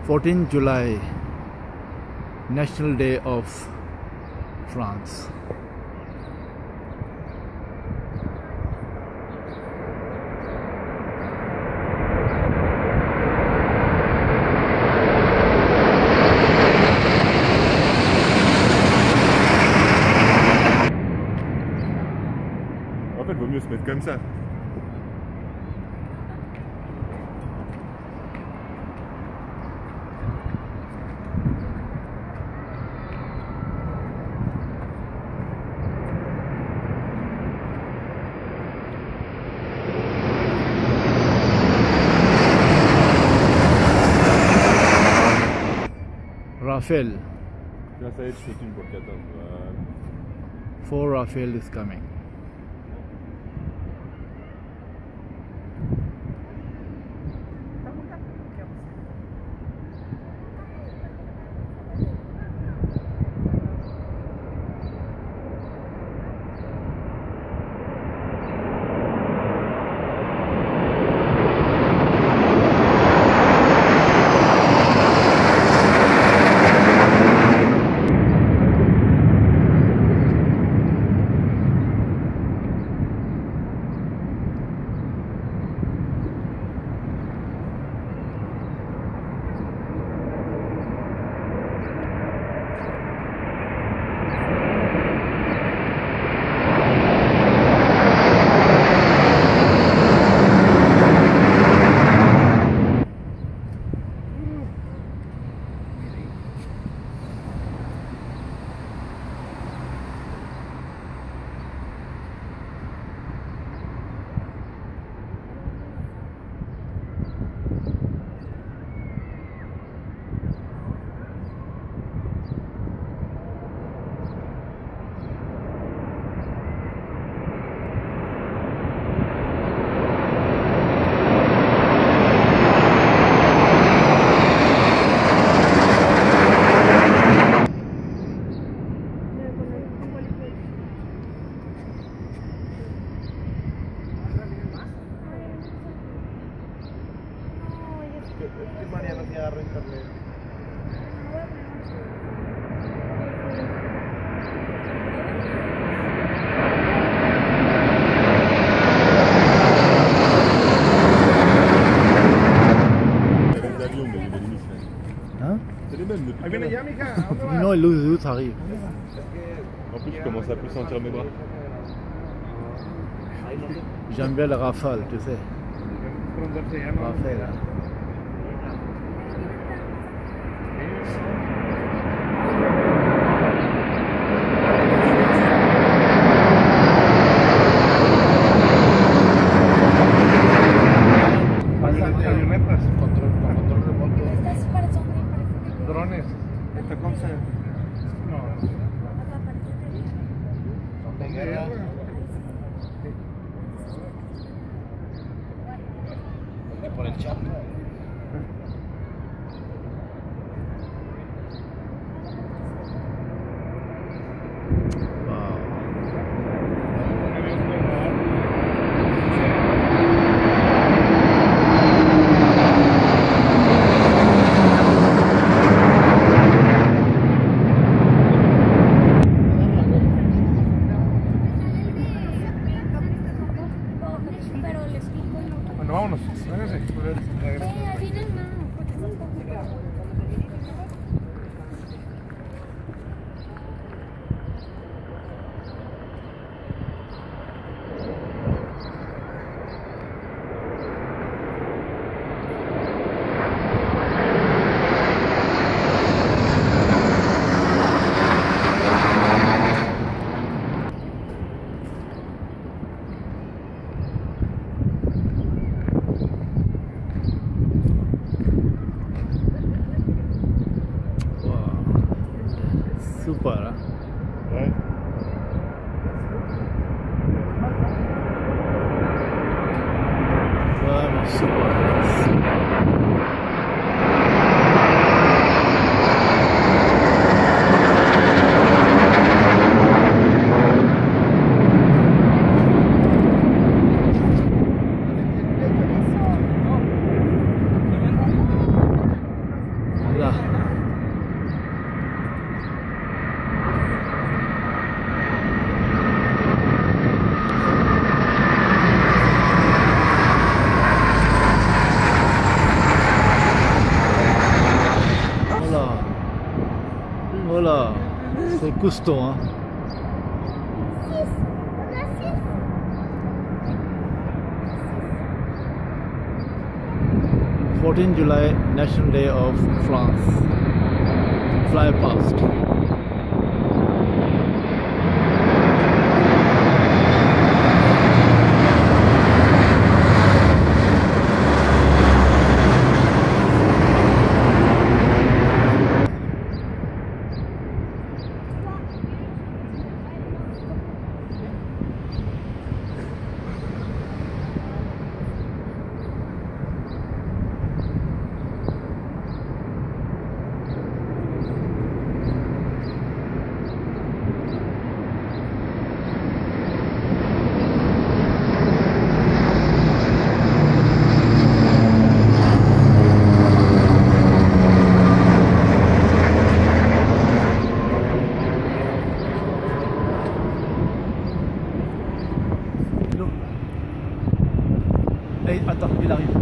14th July, National Day of France. En fait, vaut mieux se mettre comme ça. Rafale. Là, ça va être shooting pour le 14. Voilà. 4 Rafale is coming. María no se agarra internet. Hein? C'est les mêmes depuis tout à Viene ya, l'heure. mija. ¿A dónde vas? Non, l'autre arrive. En plus, je commence à plus sentir mes bras. J'aime bien le Rafale, tu sais. Pronto se llama. Rafale. Hein. Avionetas. Control remoto. Estas para sonreír, parece que Drones. Esta cosa. No. hasta parece Son de guerra. Por el chat. pero les pico y no. Bueno, vámonos. Véngase. Así no, porque son complicados. Super, hein? Ouais. Vraiment super. कुछ तो हाँ। Gracias. 14 July, National Day of France. Fly past. Hey, attends, il arrive.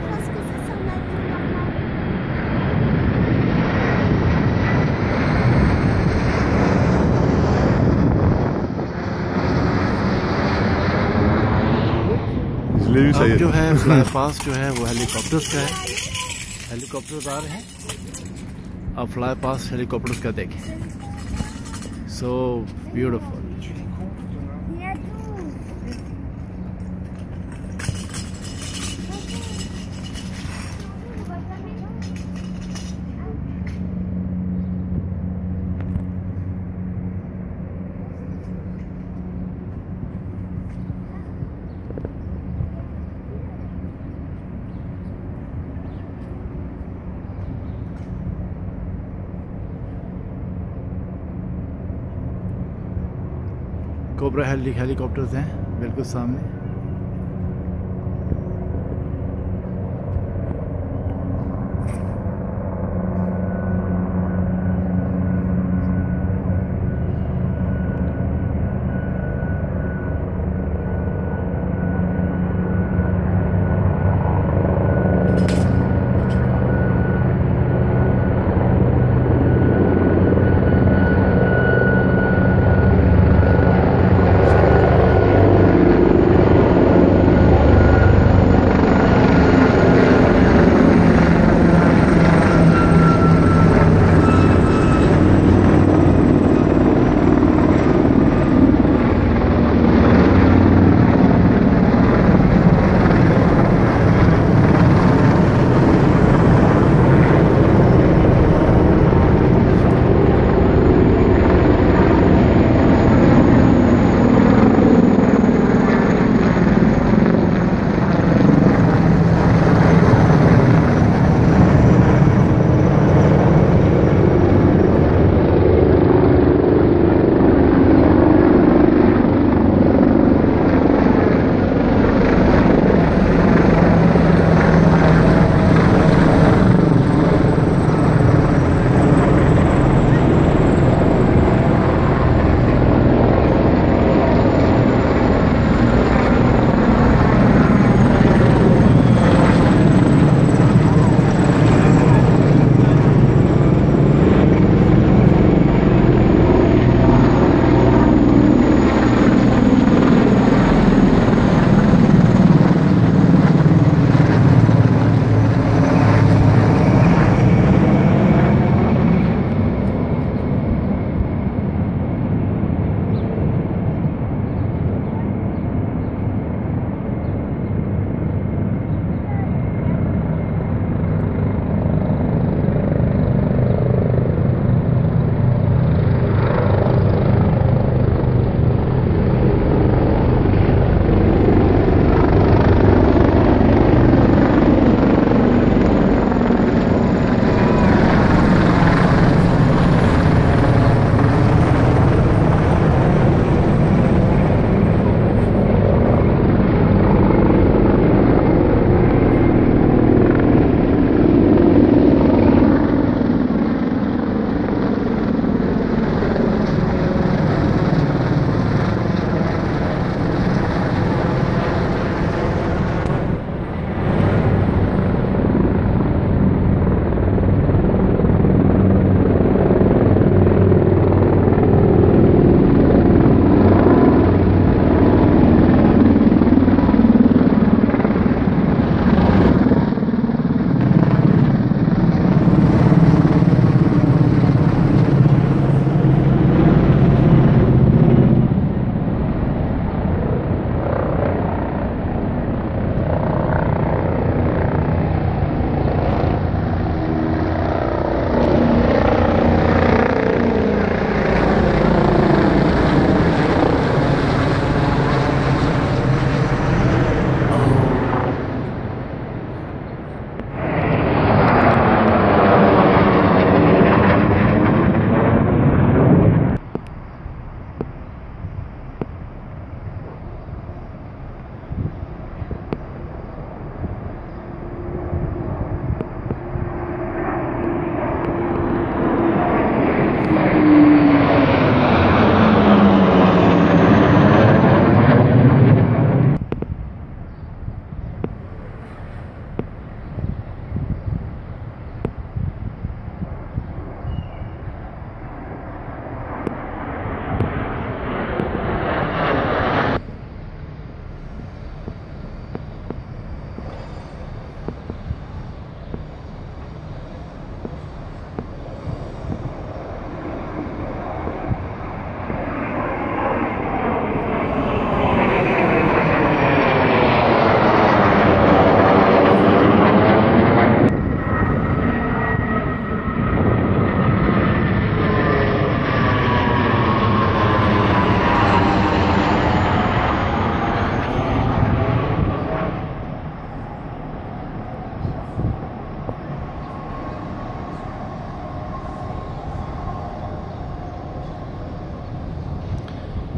Parce que ça s'en a tout normal. Je l'ai eu, ça y अब est. जो है fly पास जो है वो helicopters का है। हेलीकॉप्टर्स आ रहे हैं। अब फ्लाई पास हेलीकॉप्टर्स का देखें। So beautiful. Il y a tout. Cobra helicopters हैं बिल्कुल सामने।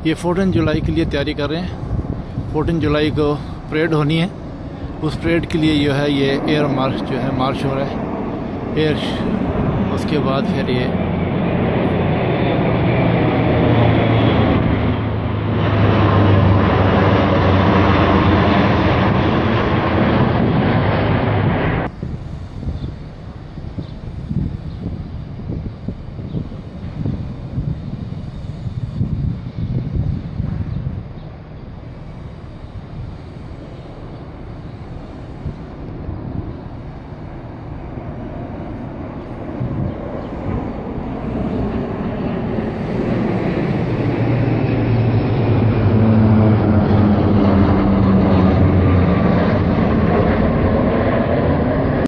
ये 14 जुलाई के लिए तैयारी कर रहे हैं। 14 जुलाई को परेड होनी है, उस परेड के लिए जो है ये एयर मार्च जो है मार्च हो रहा है। एयर उसके बाद फिर ये